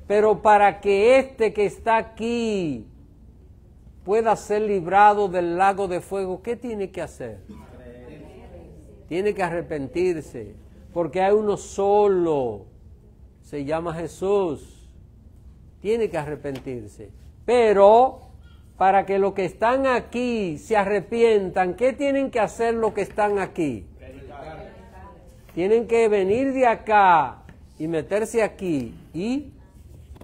Pero para que este que está aquí pueda ser librado del lago de fuego, ¿qué tiene que hacer? Tiene que arrepentirse, porque hay uno solo, se llama Jesús. tiene que arrepentirse. Pero para que los que están aquí se arrepientan, ¿qué tienen que hacer los que están aquí? Tienen que venir de acá y meterse aquí y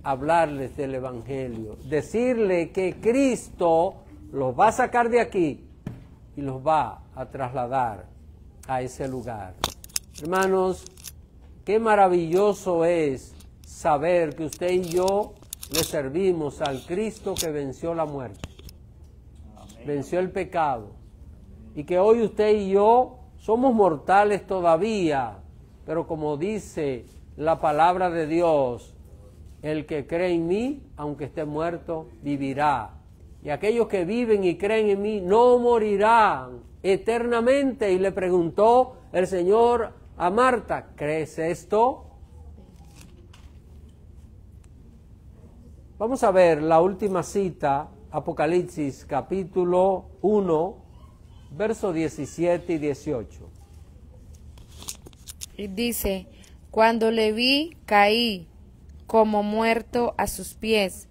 hablarles del Evangelio, decirle que Cristo los va a sacar de aquí y los va a trasladar a ese lugar. Hermanos, qué maravilloso es saber que usted y yo le servimos al Cristo que venció la muerte, venció el pecado, y que hoy usted y yo somos mortales todavía, pero como dice la palabra de Dios, el que cree en mí, aunque esté muerto, vivirá. Y aquellos que viven y creen en mí no morirán eternamente. Y le preguntó el Señor a Marta, ¿crees esto? Vamos a ver la última cita, Apocalipsis capítulo 1, versos 17 y 18. Y dice, cuando le vi, caí como muerto a sus pies,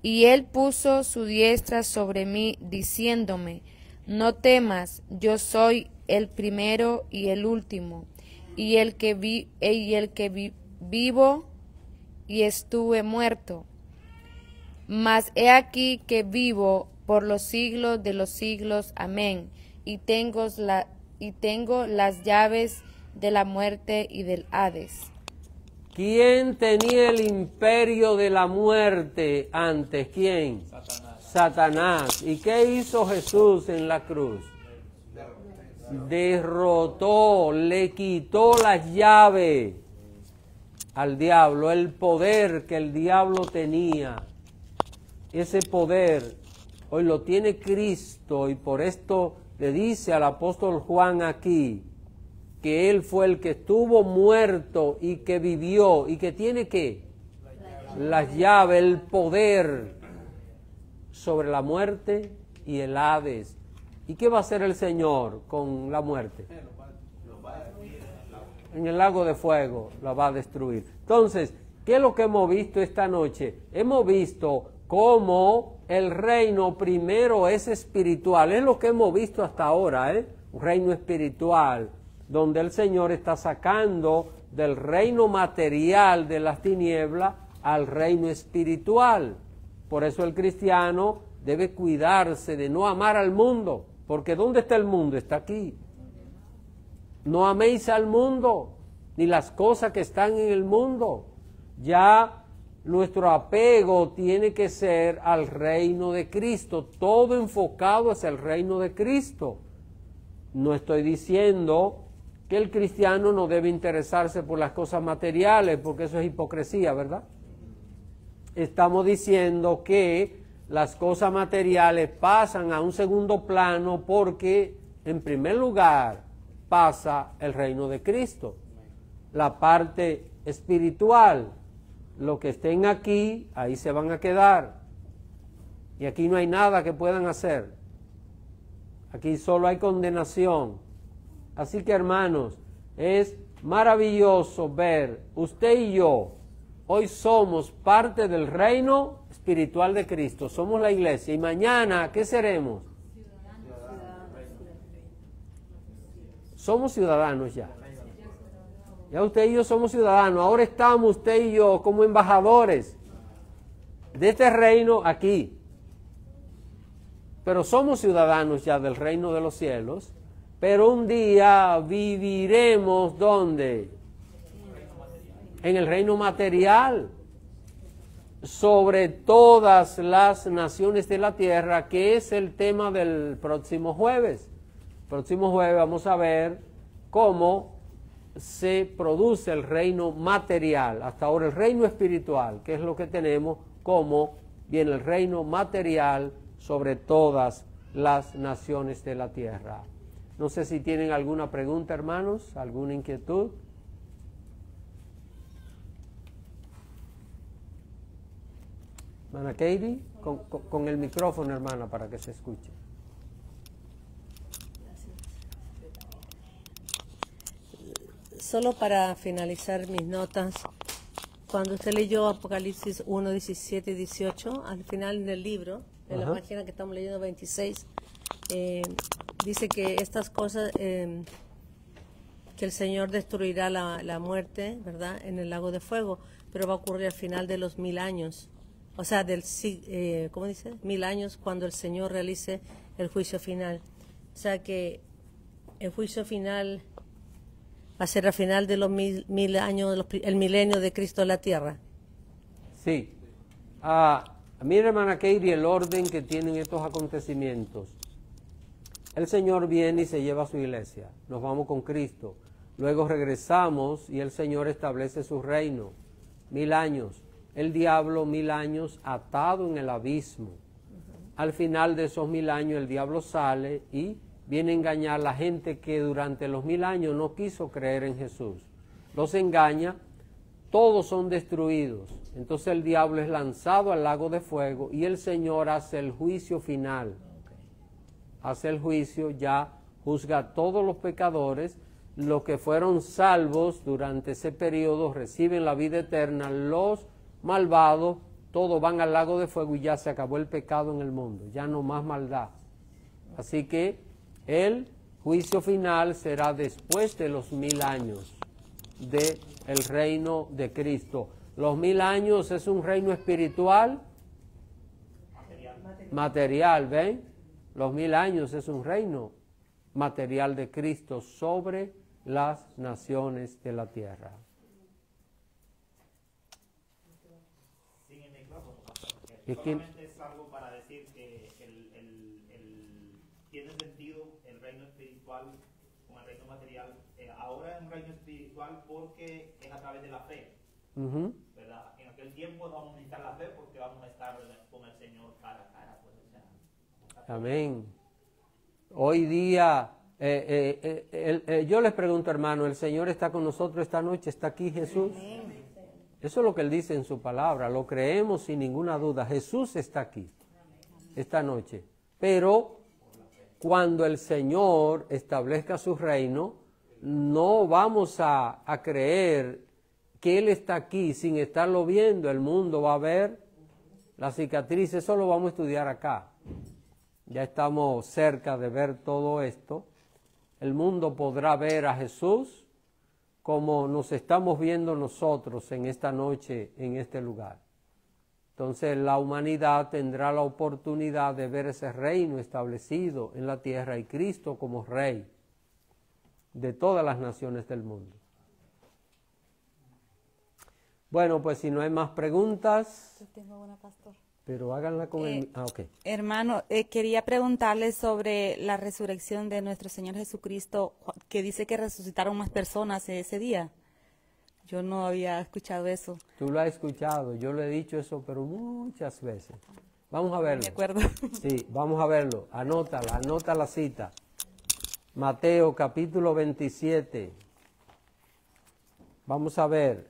y él puso su diestra sobre mí, diciéndome, no temas, yo soy el primero y el último, y el que vivo y estuve muerto. Mas he aquí que vivo por los siglos de los siglos. Amén. Y tengo las llaves de la muerte y del Hades. ¿Quién tenía el imperio de la muerte antes? ¿Quién? Satanás. ¿Y qué hizo Jesús en la cruz? Derrotó, le quitó las llaves al diablo, el poder que el diablo tenía. Ese poder hoy lo tiene Cristo, y por esto le dice al apóstol Juan aquí que él fue el que estuvo muerto y que vivió y que tiene ¿qué? Las llaves, el poder sobre la muerte y el Hades. ¿Y qué va a hacer el Señor con la muerte? En el lago de fuego la va a destruir. Entonces, ¿qué es lo que hemos visto esta noche? Hemos visto cómo el reino primero es espiritual. Es lo que hemos visto hasta ahora, un reino espiritual, donde el Señor está sacando del reino material de las tinieblas al reino espiritual. Por eso el cristiano debe cuidarse de no amar al mundo, porque ¿dónde está el mundo? Está aquí. No améis al mundo, ni las cosas que están en el mundo. Ya nuestro apego tiene que ser al reino de Cristo, todo enfocado hacia el reino de Cristo. No estoy diciendo que el cristiano no debe interesarse por las cosas materiales, porque eso es hipocresía, ¿verdad? Estamos diciendo que las cosas materiales pasan a un segundo plano porque, en primer lugar, pasa el reino de Cristo. La parte espiritual, los que estén aquí, ahí se van a quedar. Y aquí no hay nada que puedan hacer. Aquí solo hay condenación. Así que, hermanos, es maravilloso ver, usted y yo, hoy somos parte del reino espiritual de Cristo, somos la iglesia, y mañana, ¿qué seremos? Somos ciudadanos ya. Ya usted y yo somos ciudadanos, ahora estamos usted y yo como embajadores de este reino aquí. Pero somos ciudadanos ya del reino de los cielos, pero un día viviremos, ¿dónde? En el reino material, sobre todas las naciones de la tierra, que es el tema del próximo jueves. Próximo jueves vamos a ver cómo se produce el reino material. Hasta ahora el reino espiritual, que es lo que tenemos, cómo viene el reino material sobre todas las naciones de la tierra. No sé si tienen alguna pregunta, hermanos, alguna inquietud. Hermana Katie, con el micrófono, hermana, para que se escuche. Solo para finalizar mis notas, cuando usted leyó Apocalipsis 1, 17 y 18, al final del libro, en la página que estamos leyendo 26, dice que estas cosas, que el Señor destruirá la muerte, ¿verdad?, en el lago de fuego, pero va a ocurrir al final de los 1000 años. O sea, ¿cómo dice? 1000 años cuando el Señor realice el juicio final. O sea que el juicio final va a ser al final de los 1000 años, el milenio de Cristo en la tierra. Sí. Mira, hermana Katie, el orden que tienen estos acontecimientos. El Señor viene y se lleva a su iglesia. Nos vamos con Cristo. Luego regresamos y el Señor establece su reino. 1000 años. El diablo 1000 años atado en el abismo. Al final de esos 1000 años el diablo sale y viene a engañar a la gente que durante los 1000 años no quiso creer en Jesús. Los engaña, todos son destruidos. Entonces el diablo es lanzado al lago de fuego y el Señor hace el juicio final. Hace el juicio, ya juzga a todos los pecadores. Los que fueron salvos durante ese periodo reciben la vida eterna. Los malvados, todos van al lago de fuego y ya se acabó el pecado en el mundo. Ya no más maldad. Así que el juicio final será después de los 1000 años del reino de Cristo. Los 1000 años es un reino espiritual, material, ¿ven? Los 1000 años es un reino material de Cristo sobre las naciones de la tierra. Solamente es algo para decir que tiene sentido el reino espiritual con el reino material. Ahora es un reino espiritual porque es a través de la fe, ¿verdad? En aquel tiempo no vamos a necesitar la fe porque vamos a estar con el Señor cara a cara. Pues, o sea, amén. Hoy día, yo les pregunto, hermano, ¿el Señor está con nosotros esta noche? ¿Está aquí Jesús? Amén. Eso es lo que Él dice en su palabra, lo creemos sin ninguna duda. Jesús está aquí esta noche. Pero cuando el Señor establezca su reino, no vamos a creer que Él está aquí sin estarlo viendo. El mundo va a ver la cicatriz, eso lo vamos a estudiar acá. Ya estamos cerca de ver todo esto. El mundo podrá ver a Jesús como nos estamos viendo nosotros en esta noche, en este lugar. Entonces la humanidad tendrá la oportunidad de ver ese reino establecido en la tierra y Cristo como Rey de todas las naciones del mundo. Bueno, pues si no hay más preguntas... Yo tengo una, pastor. Pero háganla con el... ok. Hermano, quería preguntarle sobre la resurrección de nuestro Señor Jesucristo, que dice que resucitaron más personas ese día. Yo no había escuchado eso. Tú lo has escuchado, yo lo he dicho eso, pero muchas veces. Vamos a verlo. De acuerdo. Sí, vamos a verlo. Anótala, anota la cita. Mateo capítulo 27. Vamos a ver.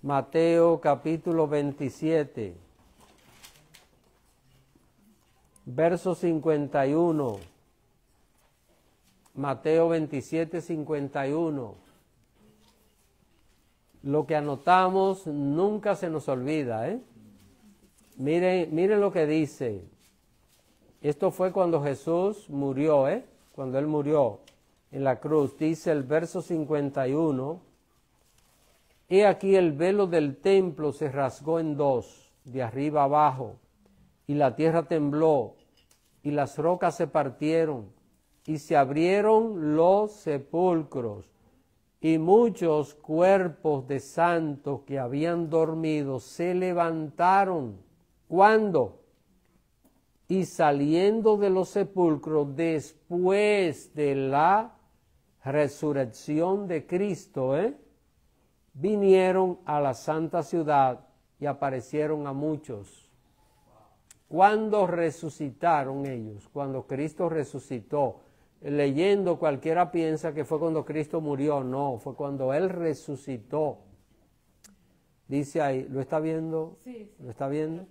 Mateo capítulo 27. Verso 51. Mateo 27, 51. Lo que anotamos nunca se nos olvida, ¿eh? Miren lo que dice. Esto fue cuando Jesús murió, ¿eh? Cuando Él murió en la cruz. Dice el verso 51. He aquí el velo del templo se rasgó en dos, de arriba abajo. Y la tierra tembló, y las rocas se partieron, y se abrieron los sepulcros, y muchos cuerpos de santos que habían dormido se levantaron. ¿Cuándo? Y saliendo de los sepulcros después de la resurrección de Cristo, vinieron a la santa ciudad y aparecieron a muchos. ¿Cuándo resucitaron ellos? Cuando Cristo resucitó. Leyendo cualquiera piensa que fue cuando Cristo murió. No, fue cuando Él resucitó. Dice ahí, ¿lo está viendo? Sí. ¿Lo está viendo?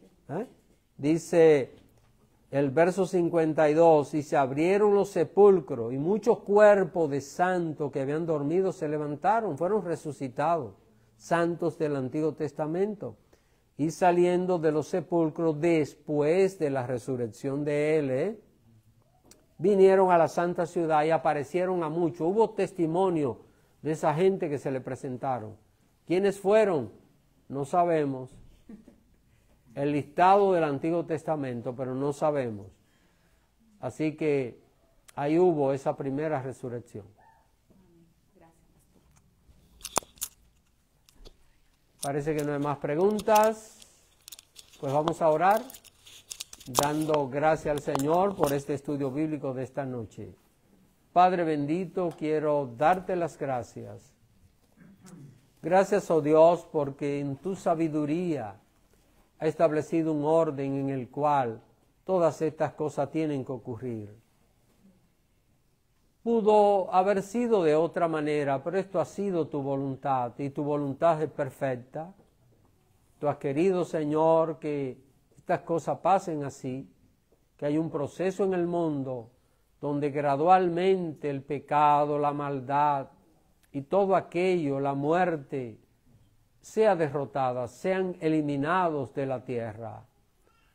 Dice el verso 52, y se abrieron los sepulcros, y muchos cuerpos de santos que habían dormido se levantaron, fueron resucitados. santos del Antiguo Testamento. Y saliendo de los sepulcros después de la resurrección de él, vinieron a la santa ciudad y aparecieron a muchos. Hubo testimonio de esa gente que se le presentaron. ¿Quiénes fueron? No sabemos. El listado del Antiguo Testamento, pero no sabemos. Así que ahí hubo esa primera resurrección. Parece que no hay más preguntas. Pues vamos a orar, dando gracias al Señor por este estudio bíblico de esta noche. Padre bendito, quiero darte las gracias. Gracias, oh Dios, porque en tu sabiduría ha establecido un orden en el cual todas estas cosas tienen que ocurrir. Pudo haber sido de otra manera, pero esto ha sido tu voluntad y tu voluntad es perfecta. Tú has querido, Señor, que estas cosas pasen así, que hay un proceso en el mundo donde gradualmente el pecado, la maldad y todo aquello, la muerte, sea derrotada, sean eliminados de la tierra,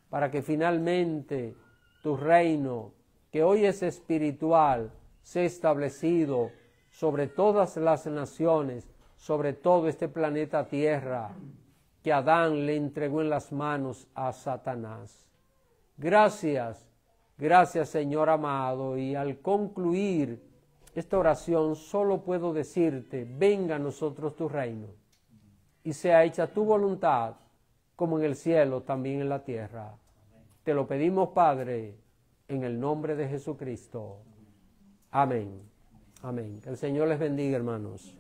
para que finalmente tu reino, que hoy es espiritual, sea establecido sobre todas las naciones, sobre todo este planeta Tierra, que Adán le entregó en las manos a Satanás. Gracias, gracias Señor amado, y al concluir esta oración solo puedo decirte, venga a nosotros tu reino, y sea hecha tu voluntad, como en el cielo, también en la tierra. Te lo pedimos, Padre, en el nombre de Jesucristo. Amén. Amén. Que el Señor les bendiga, hermanos.